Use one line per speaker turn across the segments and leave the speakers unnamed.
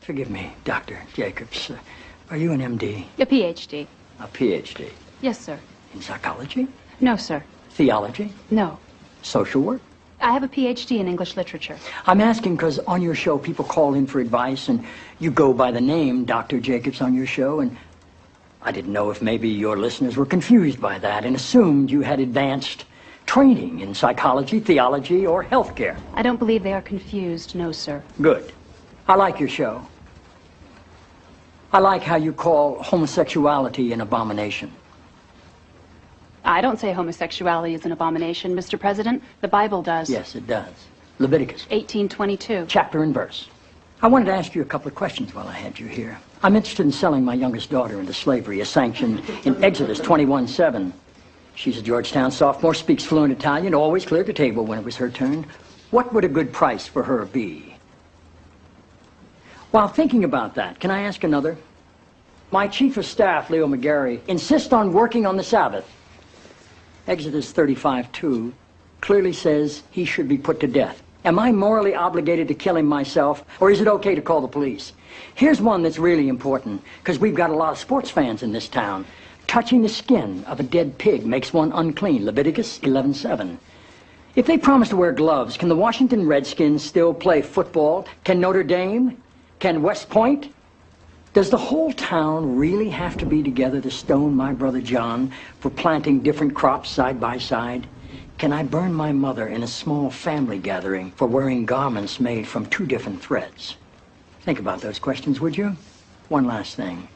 Forgive me, Dr. Jacobs. Are you an MD?
A PhD.
A PhD?
Yes, sir.
In psychology?
No, sir.
Theology?
No.
Social work?
I have a PhD in English literature.
I'm asking because on your show people call in for advice and you go by the name Dr. Jacobs on your show, and I didn't know if maybe your listeners were confused by that and assumed you had advanced training in psychology, theology, or healthcare.
I don't believe they are confused, no, sir.
Good. I like your show. I like how you call homosexuality an abomination.
I don't say homosexuality is an abomination, Mr. President. The Bible does.
Yes, it does. Leviticus
18:22.
chapter and verse. I wanted to ask you a couple of questions while I had you here. I'm interested in selling my youngest daughter into slavery, as sanctioned in Exodus 21:7. She's a Georgetown sophomore, speaks fluent Italian, always cleared the table when it was her turn. What would a good price for her be? While thinking about that, can I ask another? My chief of staff, Leo McGarry, insists on working on the Sabbath. Exodus 35:2 clearly says he should be put to death. Am I morally obligated to kill him myself, or is it okay to call the police? Here's one that's really important, because we've got a lot of sports fans in this town. Touching the skin of a dead pig makes one unclean, Leviticus 11:7. If they promise to wear gloves, can the Washington Redskins still play football? Can Notre Dame? Can West Point? Does the whole town really have to be together to stone my brother John for planting different crops side by side? Can I burn my mother in a small family gathering for wearing garments made from two different threads? Think about those questions, would you? One last thing.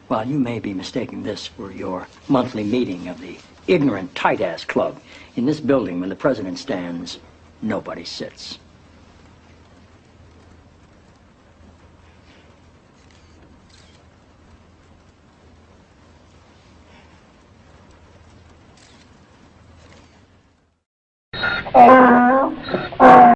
While you may be mistaking this for your monthly meeting of the ignorant tight-ass club, in this building when the president stands, nobody sits.
Oh!